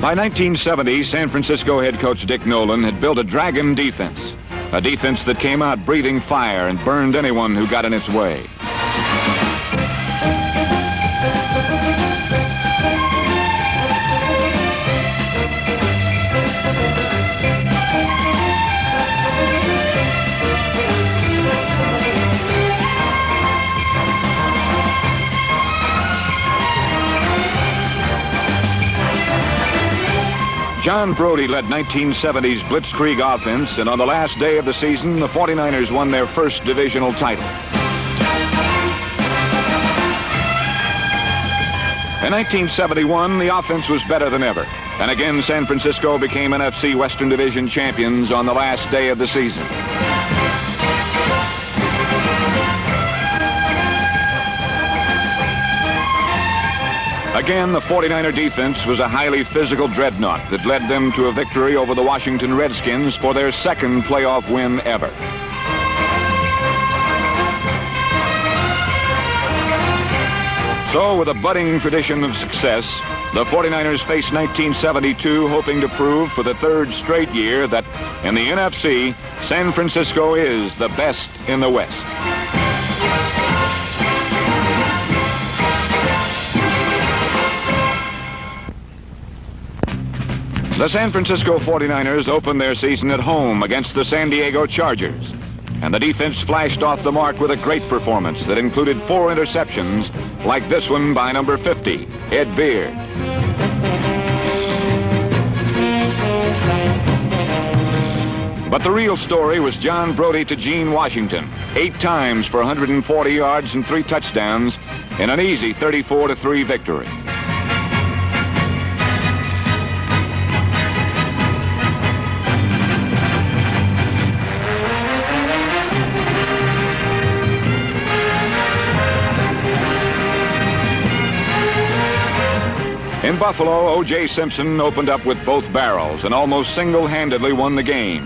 By 1970, San Francisco head coach Dick Nolan had built a dragon defense, a defense that came out breathing fire and burned anyone who got in its way. John Brodie led 1970's blitzkrieg offense, and on the last day of the season, the 49ers won their first divisional title. In 1971, the offense was better than ever, and again San Francisco became NFC Western Division champions on the last day of the season. Again, the 49er defense was a highly physical dreadnought that led them to a victory over the Washington Redskins for their second playoff win ever. So, with a budding tradition of success, the 49ers face 1972, hoping to prove for the third straight year that in the NFC, San Francisco is the best in the West. The San Francisco 49ers opened their season at home against the San Diego Chargers, and the defense flashed off the mark with a great performance that included 4 interceptions, like this one by number 50, Ed Beard. But the real story was John Brodie to Gene Washington, 8 times for 140 yards and 3 touchdowns in an easy 34-3 victory. In Buffalo, O.J. Simpson opened up with both barrels and almost single-handedly won the game.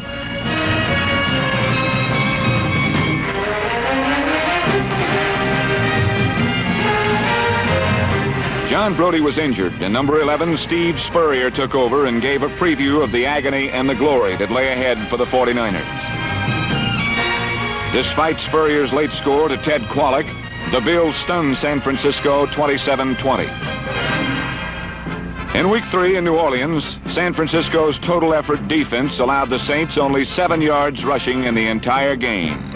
John Brodie was injured, and number 11, Steve Spurrier, took over and gave a preview of the agony and the glory that lay ahead for the 49ers. Despite Spurrier's late score to Ted Kwolek, the Bills stunned San Francisco 27-20. In Week 3 in New Orleans, San Francisco's total effort defense allowed the Saints only 7 yards rushing in the entire game.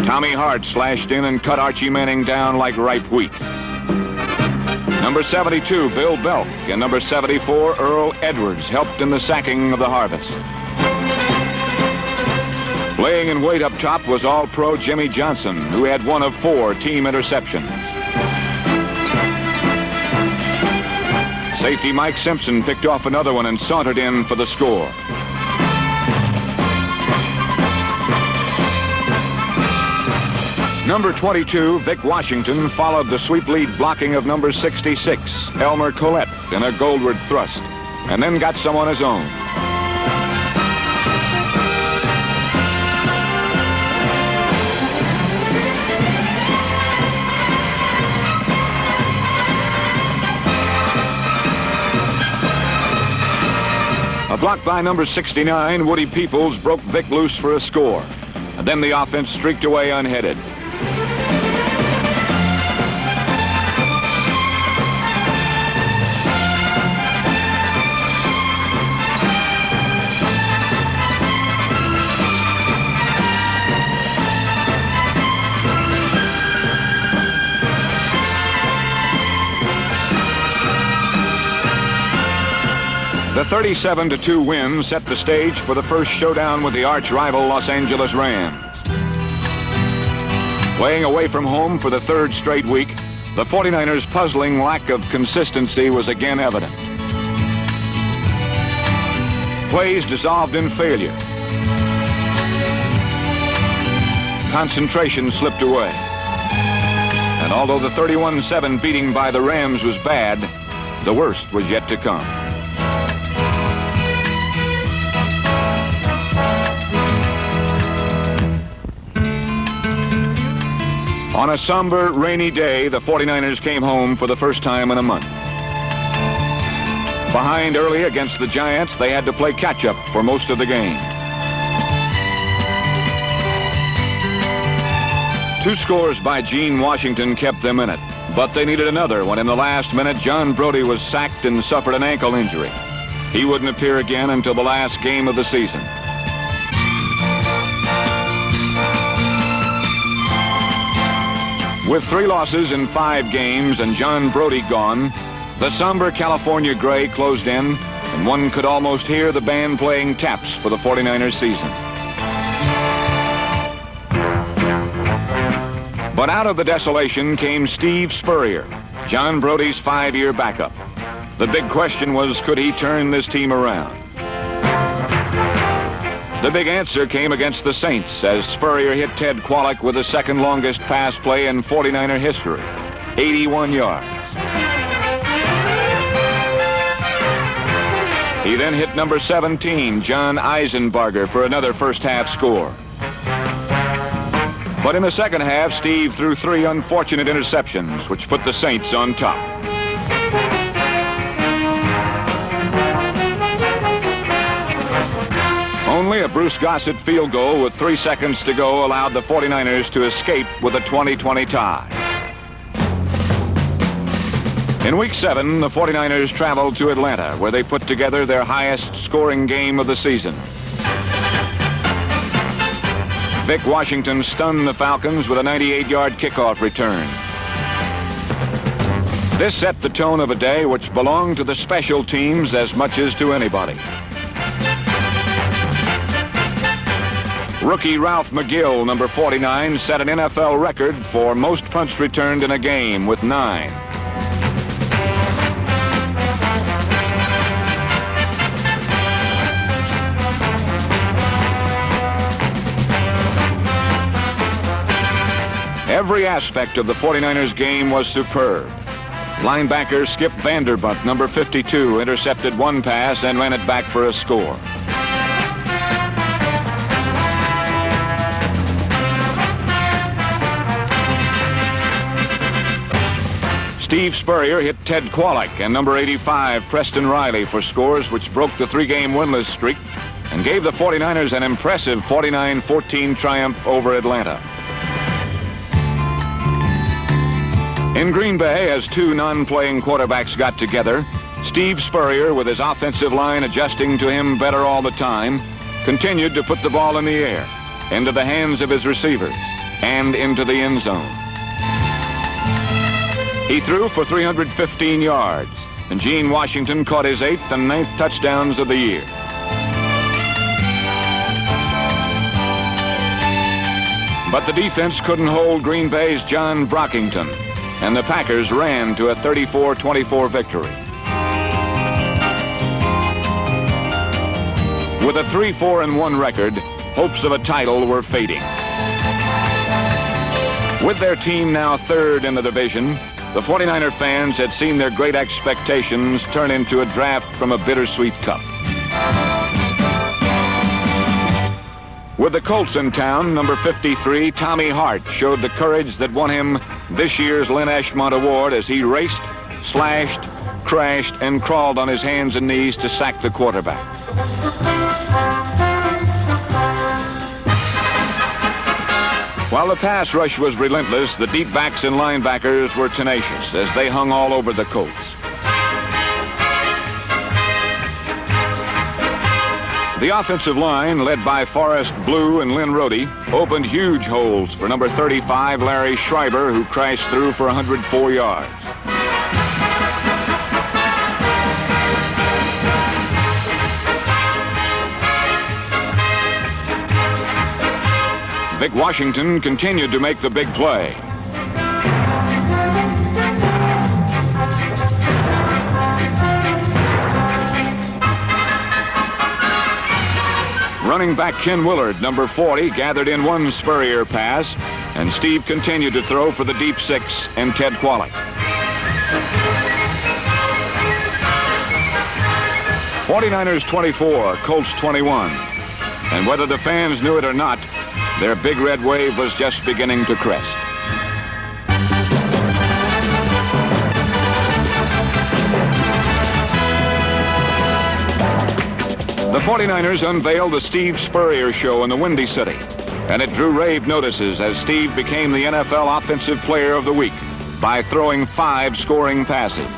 Tommy Hart slashed in and cut Archie Manning down like ripe wheat. Number 72, Bill Belk, and number 74, Earl Edwards, helped in the sacking of the harvest. Laying in wait up top was All-Pro Jimmy Johnson, who had 1 of 4 team interceptions. Safety Mike Simpson picked off another one and sauntered in for the score. Number 22, Vic Washington, followed the sweep lead blocking of number 66, Elmer Collette, in a goalward thrust, and then got some on his own. A block by number 69, Woody Peoples, broke Vic loose for a score. And then the offense streaked away unheaded. The 37-2 win set the stage for the first showdown with the arch-rival Los Angeles Rams. Playing away from home for the 3rd straight week, the 49ers' puzzling lack of consistency was again evident. Plays dissolved in failure. Concentration slipped away. And although the 31-7 beating by the Rams was bad, the worst was yet to come. On a somber, rainy day, the 49ers came home for the first time in a month. Behind early against the Giants, they had to play catch-up for most of the game. 2 scores by Gene Washington kept them in it, but they needed another when in the last minute John Brodie was sacked and suffered an ankle injury. He wouldn't appear again until the last game of the season. With 3 losses in 5 games and John Brodie gone, the somber California gray closed in, and one could almost hear the band playing taps for the 49ers season. But out of the desolation came Steve Spurrier, John Brodie's 5-year backup. The big question was, could he turn this team around? The big answer came against the Saints as Spurrier hit Ted Kwolek with the second longest pass play in 49er history, 81 yards. He then hit number 17, John Eisenbarger, for another first-half score. But in the second half, Steve threw 3 unfortunate interceptions, which put the Saints on top. Only a Bruce Gossett field goal with 3 seconds to go allowed the 49ers to escape with a 20-20 tie. In Week 7, the 49ers traveled to Atlanta, where they put together their highest scoring game of the season. Vic Washington stunned the Falcons with a 98-yard kickoff return. This set the tone of a day which belonged to the special teams as much as to anybody. Rookie Ralph McGill, number 49, set an NFL record for most punts returned in a game with 9. Every aspect of the 49ers game was superb. Linebacker Skip Vanderbunt, number 52, intercepted 1 pass and ran it back for a score. Steve Spurrier hit Ted Kwolek and number 85, Preston Riley, for scores which broke the 3-game winless streak and gave the 49ers an impressive 49-14 triumph over Atlanta. In Green Bay, as 2 non-playing quarterbacks got together, Steve Spurrier, with his offensive line adjusting to him better all the time, continued to put the ball in the air, into the hands of his receivers, and into the end zone. He threw for 315 yards, and Gene Washington caught his 8th and 9th touchdowns of the year. But the defense couldn't hold Green Bay's John Brockington, and the Packers ran to a 34-24 victory. With a 3-4-1 record, hopes of a title were fading. With their team now 3rd in the division, the 49er fans had seen their great expectations turn into a draft from a bittersweet cup. With the Colts in town, number 53, Tommy Hart, showed the courage that won him this year's Lynn Ashmont Award as he raced, slashed, crashed, and crawled on his hands and knees to sack the quarterback. While the pass rush was relentless, the deep backs and linebackers were tenacious as they hung all over the Colts. The offensive line, led by Forrest Blue and Lynn Rohde, opened huge holes for number 35, Larry Schreiber, who crashed through for 104 yards. Vic Washington continued to make the big play. Running back Ken Willard, number 40, gathered in 1 Spurrier pass, and Steve continued to throw for the deep 6 and Ted Kwolek. 49ers 24, Colts 21. And whether the fans knew it or not, their big red wave was just beginning to crest. The 49ers unveiled the Steve Spurrier Show in the Windy City, and it drew rave notices as Steve became the NFL Offensive Player of the Week by throwing 5 scoring passes.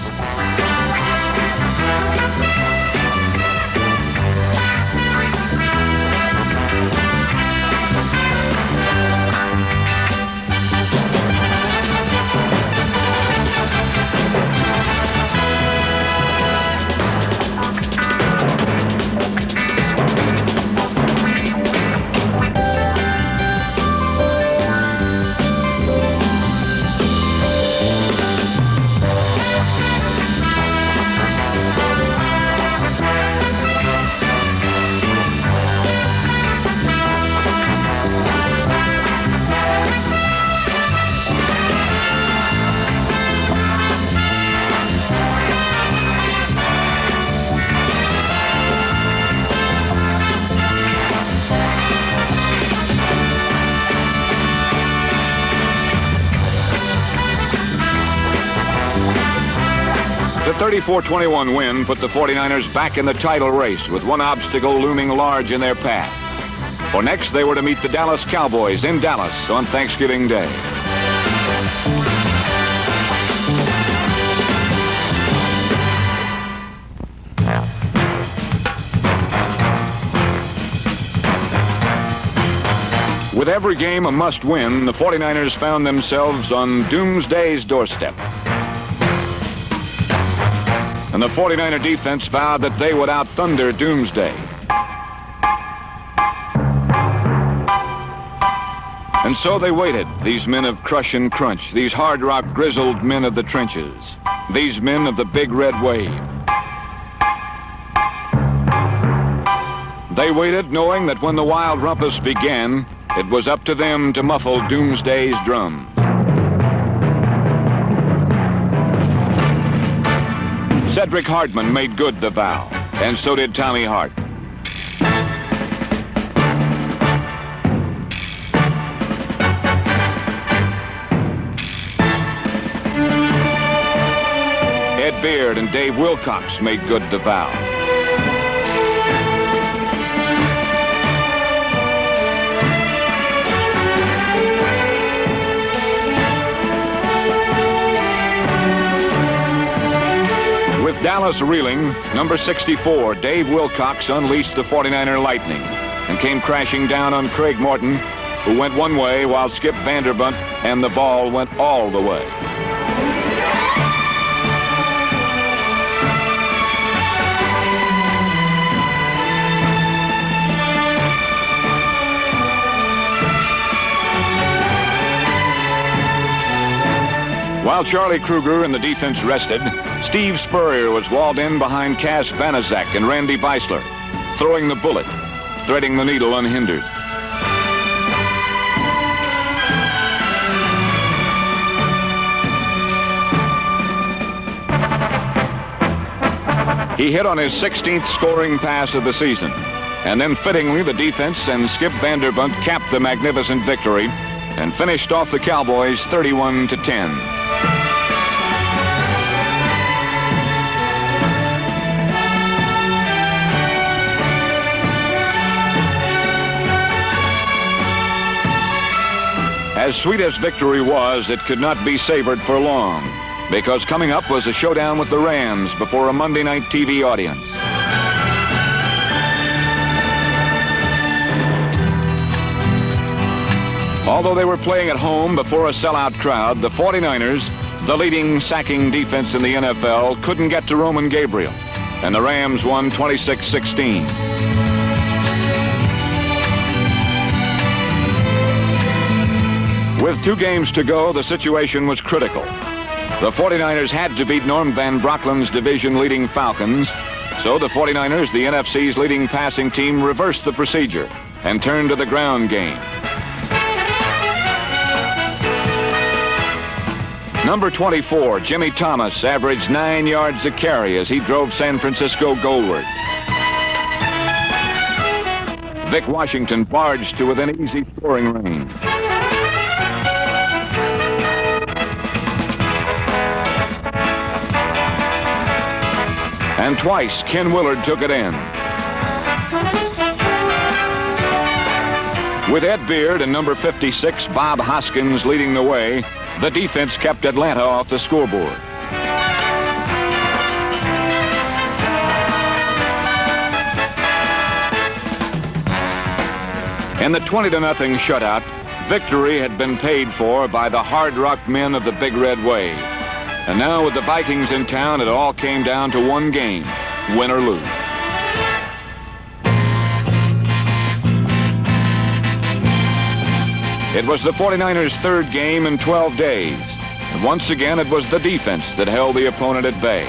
The 34-21 win put the 49ers back in the title race with one obstacle looming large in their path. For next, they were to meet the Dallas Cowboys in Dallas on Thanksgiving Day. With every game a must-win, the 49ers found themselves on doomsday's doorstep. And the 49er defense vowed that they would out-thunder Doomsday. And so they waited, these men of crush and crunch, these hard rock grizzled men of the trenches, these men of the big red wave. They waited knowing that when the wild rumpus began, it was up to them to muffle Doomsday's drum. Cedric Hartman made good the vow, and so did Tommy Hart. Ed Beard and Dave Wilcox made good the vow. With Dallas reeling, number 64, Dave Wilcox, unleashed the 49er lightning and came crashing down on Craig Morton, who went one way while Skip Vanderbunt and the ball went all the way. While Charlie Kruger and the defense rested, Steve Spurrier was walled in behind Cass Banaszak and Randy Beisler, throwing the bullet, threading the needle unhindered. He hit on his 16th scoring pass of the season, and then fittingly the defense and Skip Vanderbunt capped the magnificent victory and finished off the Cowboys 31-10. As sweet as victory was, it could not be savored for long, because coming up was a showdown with the Rams before a Monday night TV audience. Although they were playing at home before a sellout crowd, the 49ers, the leading sacking defense in the NFL, couldn't get to Roman Gabriel, and the Rams won 26-16. With 2 games to go, the situation was critical. The 49ers had to beat Norm Van Brocklin's division-leading Falcons, so the 49ers, the NFC's leading passing team, reversed the procedure and turned to the ground game. Number 24, Jimmy Thomas, averaged 9 yards a carry as he drove San Francisco goalward. Vic Washington barged to within easy scoring range. And twice, Ken Willard took it in. With Ed Beard and number 56, Bob Hoskins, leading the way, the defense kept Atlanta off the scoreboard. In the 20-0 shutout, victory had been paid for by the Hard Rock men of the Big Red Wave. And now with the Vikings in town, it all came down to one game, win or lose. It was the 49ers' third game in 12 days. And once again, it was the defense that held the opponent at bay.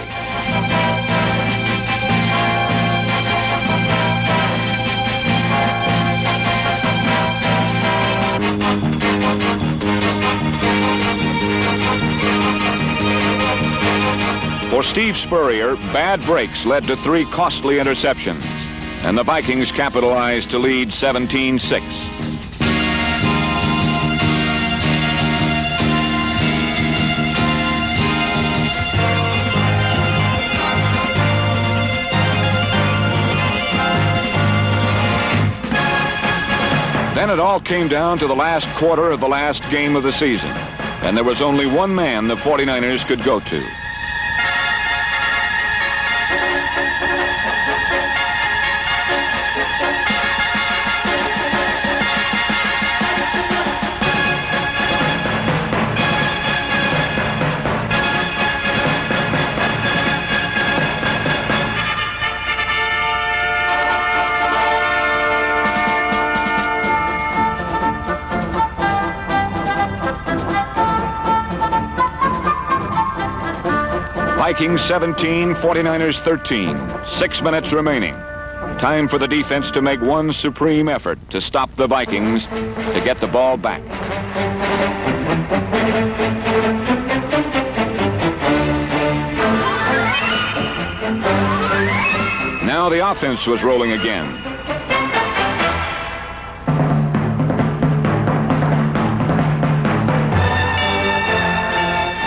For Steve Spurrier, bad breaks led to 3 costly interceptions, and the Vikings capitalized to lead 17-6. Then it all came down to the last quarter of the last game of the season, and there was only one man the 49ers could go to. Vikings 17, 49ers 13. 6 minutes remaining. Time for the defense to make one supreme effort to stop the Vikings to get the ball back. Now the offense was rolling again.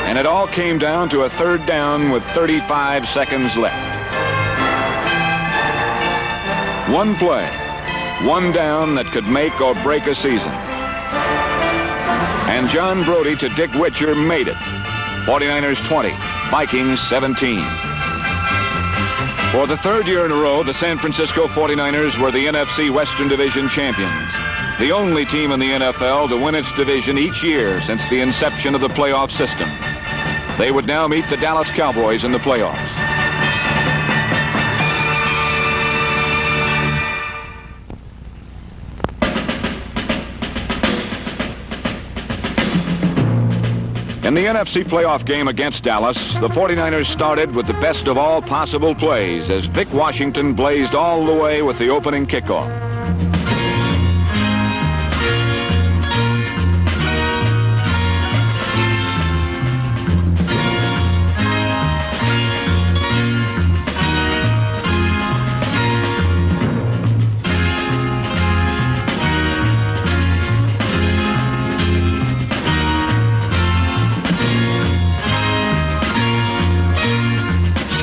And it all came down to a third down with 35 seconds left. One play, one down that could make or break a season. And John Brody to Dick Witcher made it. 49ers 20, Vikings 17. For the third year in a row, the San Francisco 49ers were the NFC Western Division champions. The only team in the NFL to win its division each year since the inception of the playoff system. They would now meet the Dallas Cowboys in the playoffs. In the NFC playoff game against Dallas, the 49ers started with the best of all possible plays as Vic Washington blazed all the way with the opening kickoff.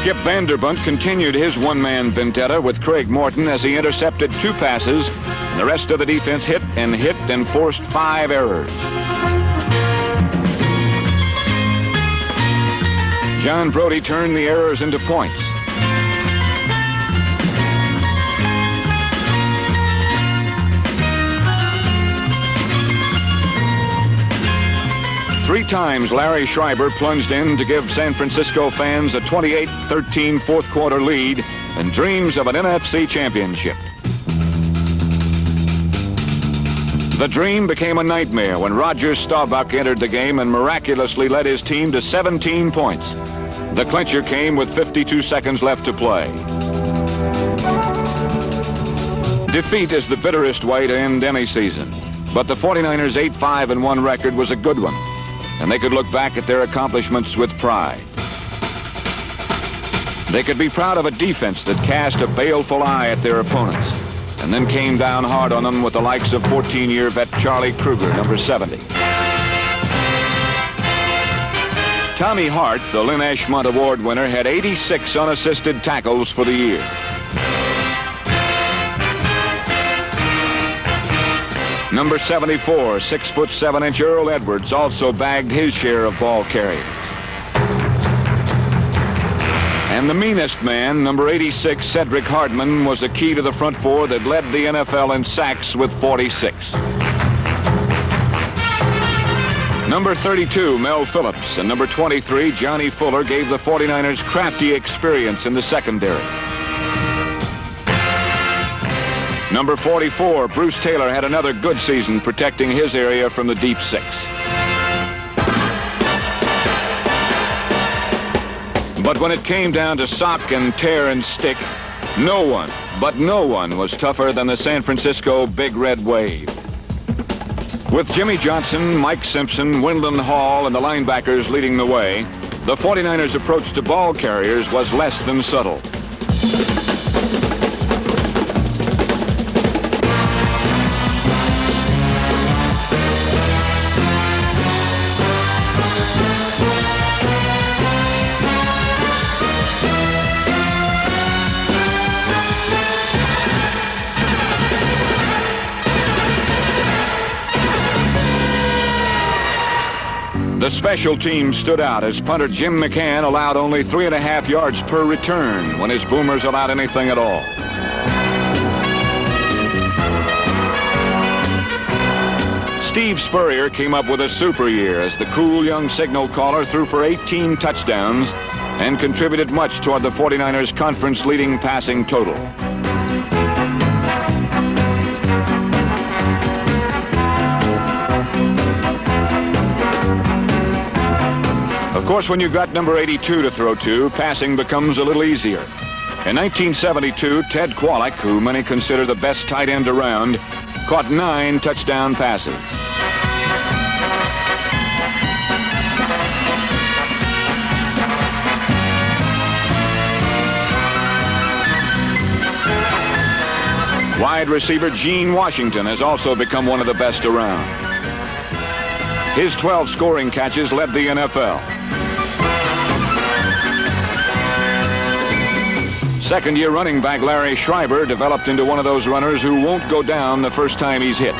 Skip Vanderbunt continued his one-man vendetta with Craig Morton as he intercepted 2 passes, and the rest of the defense hit and forced 5 errors. John Brody turned the errors into points. Three times Larry Schreiber plunged in to give San Francisco fans a 28-13 fourth quarter lead and dreams of an NFC championship. The dream became a nightmare when Roger Staubach entered the game and miraculously led his team to 17 points. The clincher came with 52 seconds left to play. Defeat is the bitterest way to end any season, but the 49ers' 8-5-1 record was a good one, and they could look back at their accomplishments with pride. They could be proud of a defense that cast a baleful eye at their opponents and then came down hard on them with the likes of 14-year vet Charlie Kruger, number 70. Tommy Hart, the Lynn Ashmont Award winner, had 86 unassisted tackles for the year. Number 74, 6'7" Earl Edwards also bagged his share of ball carriers. And the meanest man, number 86, Cedric Hardman, was a key to the front four that led the NFL in sacks with 46. Number 32, Mel Phillips, and number 23, Johnny Fuller, gave the 49ers crafty experience in the secondary. Number 44, Bruce Taylor, had another good season protecting his area from the deep six. But when it came down to sock and tear and stick, no one was tougher than the San Francisco Big Red Wave. With Jimmy Johnson, Mike Simpson, Wyndham Hall, and the linebackers leading the way, the 49ers' approach to ball carriers was less than subtle. The special teams stood out as punter Jim McCann allowed only 3.5 yards per return when his boomers allowed anything at all. Steve Spurrier came up with a super year as the cool young signal caller threw for 18 touchdowns and contributed much toward the 49ers' conference-leading passing total. Of course, when you've got number 82 to throw to, passing becomes a little easier. In 1972, Ted Kwolek, who many consider the best tight end around, caught 9 touchdown passes. Wide receiver Gene Washington has also become one of the best around. His 12 scoring catches led the NFL. Second-year running back Larry Schreiber developed into one of those runners who won't go down the first time he's hit.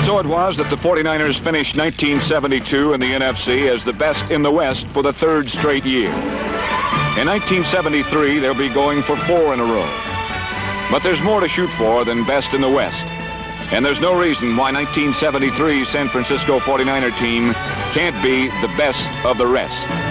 So it was that the 49ers finished 1972 in the NFC as the best in the West for the 3rd straight year. In 1973, they'll be going for 4 in a row. But there's more to shoot for than best in the West. And there's no reason why 1973's San Francisco 49er team can't be the best of the rest.